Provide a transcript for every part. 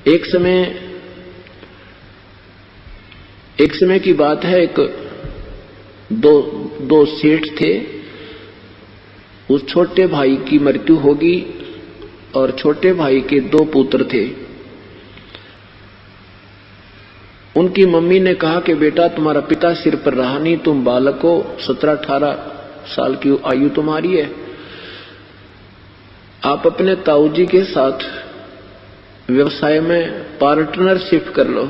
एक समय की बात है, एक दो सेठ थे। उस छोटे भाई की मृत्यु होगी और छोटे भाई के 2 पुत्र थे। उनकी मम्मी ने कहा कि बेटा तुम्हारा पिता सिर पर रहा नहीं, तुम बालक हो, 17-18 साल की आयु तुम्हारी है, आप अपने ताऊजी के साथ व्यवसाय में पार्टनरशिप कर लो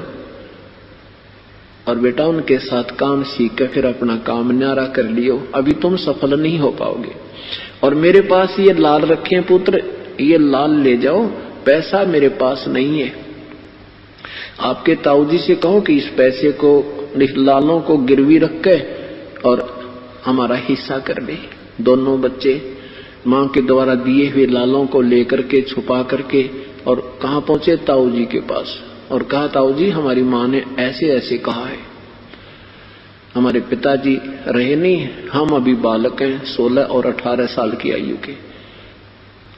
और बेटा उनके साथ काम सीख कर फिर अपना काम न्यारा कर लियो, अभी तुम सफल नहीं हो पाओगे। और मेरे पास ये लाल रखे हैं पुत्र, ये लाल ले जाओ, पैसा मेरे पास नहीं है, आपके ताऊजी से कहो कि इस पैसे को, लालों को गिरवी रख के और हमारा हिस्सा कर ले। दोनों बच्चे मां के द्वारा दिए हुए लालों को लेकर के छुपा करके और कहां पहुंचे? ताऊजी के पास। और कहा ताऊजी हमारी मां ने ऐसे ऐसे कहा है, हमारे पिताजी रहे नहीं, हम अभी बालक हैं 16 और 18 साल की आयु के,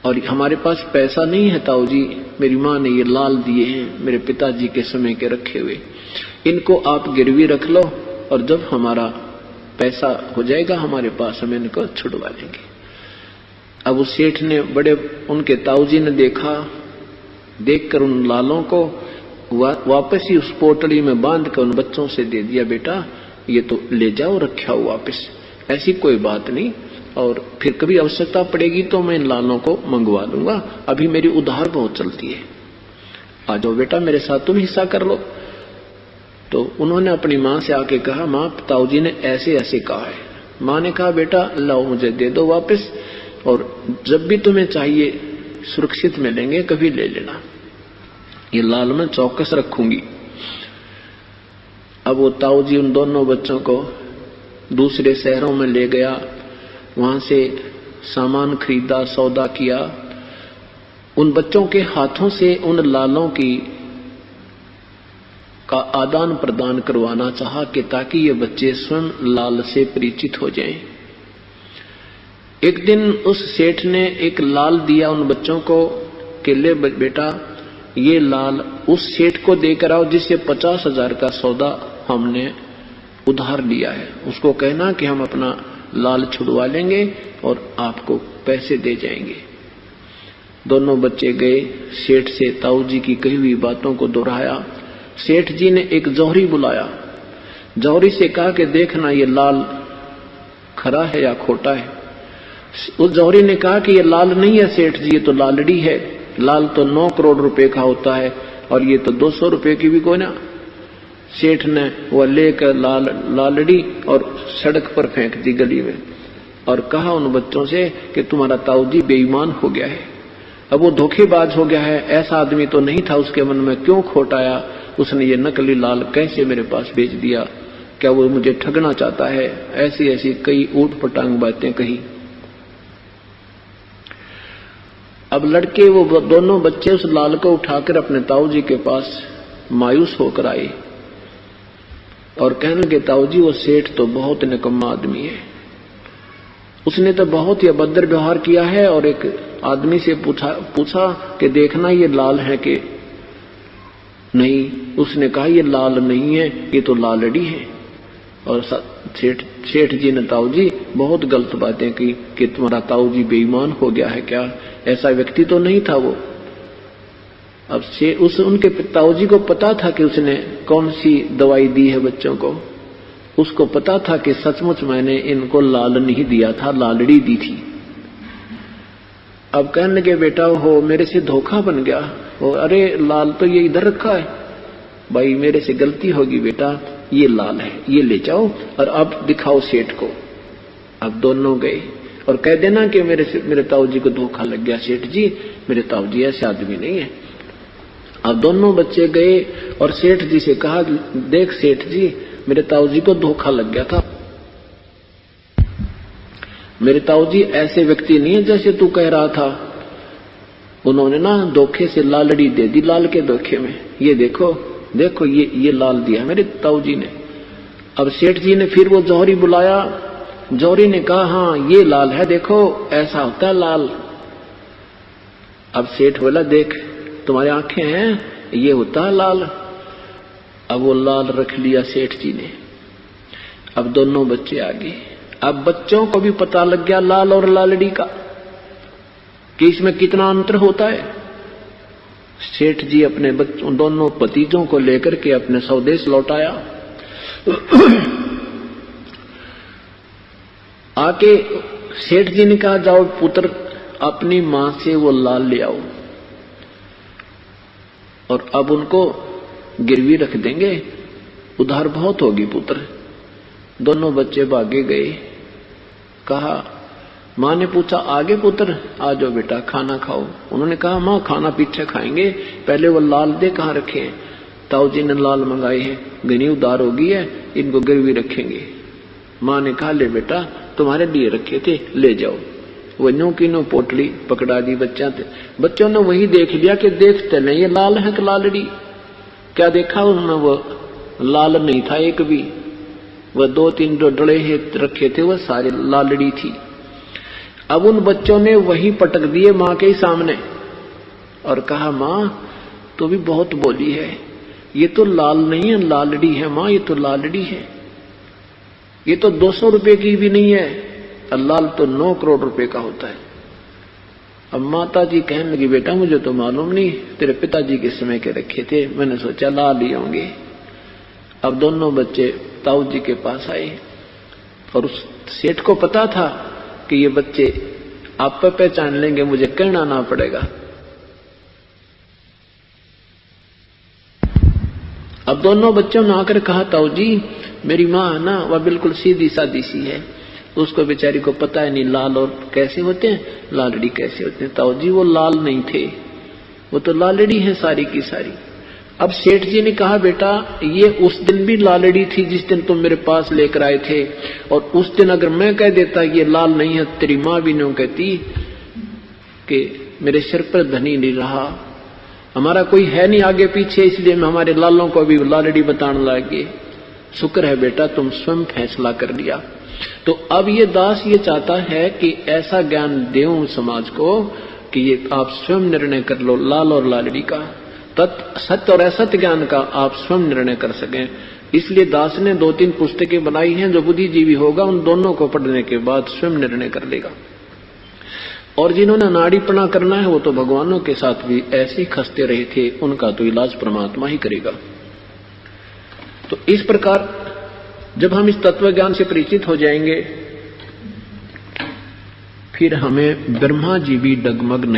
और हमारे पास पैसा नहीं है ताऊजी, मेरी मां ने ये लाल दिए हैं मेरे पिताजी के समय के रखे हुए, इनको आप गिरवी रख लो और जब हमारा पैसा हो जाएगा हमारे पास हम इनको छुड़वा लेंगे। अब उस सेठ ने बड़े, उनके ताऊजी ने देखकर उन लालों को वापस ही उस पोटली में बांध कर उन बच्चों से दे दिया, बेटा ये तो ले जाओ, रखा हो वापस, ऐसी कोई बात नहीं, और फिर कभी आवश्यकता पड़ेगी तो मैं इन लालों को मंगवा लूंगा, अभी मेरी उधार बहुत चलती है, आ जाओ बेटा मेरे साथ तुम हिस्सा कर लो। तो उन्होंने अपनी मां से आके कहा, मां ताऊजी ने ऐसे ऐसे कहा है। मां ने कहा बेटा लाओ मुझे दे दो वापस, और जब भी तुम्हें चाहिए सुरक्षित मिलेंगे, कभी ले लेना, ये लाल मैं चौकस रखूंगी। अब वो ताऊजी उन दोनों बच्चों को दूसरे शहरों में ले गया, वहां से सामान खरीदा, सौदा किया, उन बच्चों के हाथों से उन लालों का आदान प्रदान करवाना चाहा कि ताकि ये बच्चे स्वयं लाल से परिचित हो जाएं। एक दिन उस सेठ ने एक लाल दिया उन बच्चों को कि ले बेटा ये लाल उस सेठ को देकर आओ जिससे 50,000 का सौदा हमने उधार लिया है, उसको कहना कि हम अपना लाल छुड़वा लेंगे और आपको पैसे दे जाएंगे। दोनों बच्चे गए, सेठ से ताऊजी की कही हुई बातों को दोहराया। सेठ जी ने एक जौहरी बुलाया, जौहरी से कहा कि देखना ये लाल खरा है या खोटा है। उस जौहरी ने कहा कि ये लाल नहीं है सेठ जी, ये तो लालड़ी है, लाल तो 9 करोड़ रुपए का होता है और ये तो 200 रुपए की भी कोई ना। सेठ ने वह लेकर लालड़ी और सड़क पर फेंक दी गली में और कहा उन बच्चों से कि तुम्हारा ताऊजी बेईमान हो गया है, अब वो धोखेबाज हो गया है, ऐसा आदमी तो नहीं था, उसके मन में क्यों खोट आया, उसने ये नकली लाल कैसे मेरे पास भेज दिया, क्या वो मुझे ठगना चाहता है, ऐसी ऐसी कई ऊट पटांग बातें कही। अब लड़के वो दोनों बच्चे उस लाल को उठाकर अपने ताऊजी के पास मायूस होकर आए और कहने लगे ताऊजी वो सेठ तो बहुत निकम्मा आदमी है, उसने तो बहुत ही अभद्र व्यवहार किया है और एक आदमी से पूछा कि देखना ये लाल है कि नहीं, उसने कहा ये लाल नहीं है, ये तो लालड़ी है। और सेठ जी ने ताऊजी बहुत गलत बातें की कि तुम्हारा ताऊजी बेईमान हो गया है क्या, ऐसा व्यक्ति तो नहीं था वो। अब से उनके ताऊजी को पता था कि उसने कौन सी दवाई दी है बच्चों को, उसको पता था कि सचमुच मैंने इनको लाल नहीं दिया था, लालड़ी दी थी। अब कहने लगे बेटा हो मेरे से धोखा बन गया, वो अरे लाल तो ये इधर रखा है, भाई मेरे से गलती होगी बेटा, ये लाल है, ये ले जाओ और अब दिखाओ सेठ को। अब दोनों गए और कह देना कि मेरे ताऊजी को धोखा लग गया सेठ जी, मेरे ताऊजी ऐसे आदमी नहीं है। अब दोनों बच्चे गए और सेठ जी से कहा देख सेठ जी मेरे ताऊजी को धोखा लग गया था, मेरे ताऊजी ऐसे व्यक्ति नहीं है जैसे तू कह रहा था, उन्होंने ना धोखे से लालड़ी दे दी, लाल के धोखे में, ये देखो देखो ये लाल दिया मेरे ताऊजी ने। अब सेठ जी ने फिर वो जौहरी बुलाया, जौहरी ने कहा हाँ ये लाल है, देखो ऐसा होता है लाल। अब सेठ बोला देख तुम्हारी आंखें हैं, ये होता है लाल। अब वो लाल रख लिया सेठ जी ने। अब दोनों बच्चे आ गए। अब बच्चों को भी पता लग गया लाल और लालड़ी का कि इसमें कितना अंतर होता है। सेठ जी अपने बच्चों दोनों भतीजों को लेकर के अपने स्वदेश लौटाया। आके सेठ जी ने कहा, जाओ पुत्र अपनी मां से वो लाल ले आओ और अब उनको गिरवी रख देंगे, उधार बहुत होगी पुत्र। दोनों बच्चे भागे गए। कहा, मां ने पूछा, आगे पुत्र? आ जाओ बेटा खाना खाओ। उन्होंने कहा, मां खाना पीछे खाएंगे, पहले वो लाल दे कहां रखे हैं? ताऊ जी ने लाल मंगाए हैं, घनी उधार होगी है, इनको गिरवी रखेंगे। मां ने कहा, ले बेटा तुम्हारे लिए रखे थे, ले जाओ। वो नो की नो पोटली पकड़ा दी बच्चों ने वही देख लिया कि देखते नहीं ये लाल है कि लालड़ी। क्या देखा उन्होंने? वो लाल नहीं था एक भी, वह 2-3 जो डले रखे थे वह सारे लालड़ी थी। अब उन बच्चों ने वही पटक दिए मां के सामने और कहा, मां तो भी बहुत बोली है, ये तो लाल नहीं है लालड़ी है मां, ये तो लालड़ी है, ये तो 200 रुपए की भी नहीं है, लाल तो 9 करोड़ रुपए का होता है। अब माता जी कहने लगी, बेटा मुझे तो मालूम नहीं, तेरे पिताजी के समय के रखे थे, मैंने सोचा लाल ही होंगे। अब दोनों बच्चे ताऊ जी के पास आए और उस सेठ को पता था कि ये बच्चे आप पे पहचान लेंगे, मुझे कहना ना पड़ेगा। अब दोनों बच्चों ने आकर कहा, ताऊ जी मेरी माँ है ना, वह बिल्कुल सीधी सादी सी है, उसको बेचारी को पता है नहीं लाल और कैसे होते हैं, लालड़ी कैसे होते हैं। ताऊ जी वो लाल नहीं थे, वो तो लालड़ी है सारी की सारी। अब सेठ जी ने कहा, बेटा ये उस दिन भी लालड़ी थी जिस दिन तुम मेरे पास लेकर आए थे, और उस दिन अगर मैं कह देता ये लाल नहीं है, तेरी माँ भी नहीं कहती कि मेरे सिर पर धनी नहीं रहा, हमारा कोई है नहीं आगे पीछे, इसलिए मैं हमारे लालों को भी लालड़ी बताने लगे। शुक्र है बेटा तुम स्वयं फैसला कर लिया। तो अब ये दास ये चाहता है कि ऐसा ज्ञान देऊं समाज को कि ये आप स्वयं निर्णय कर लो लाल और लालड़ी का, सत्य और असत्य ज्ञान का आप स्वयं निर्णय कर सकें। इसलिए दास ने 2-3 पुस्तकें बनाई हैं, जो बुद्धिजीवी होगा उन दोनों को पढ़ने के बाद स्वयं निर्णय कर लेगा। और जिन्होंने नाड़ीपना करना है वो तो भगवानों के साथ भी ऐसे खसते रहे थे, उनका तो इलाज परमात्मा ही करेगा। तो इस प्रकार जब हम इस तत्व ज्ञान से परिचित हो जाएंगे, फिर हमें ब्रह्मा जी भी डगमग नहीं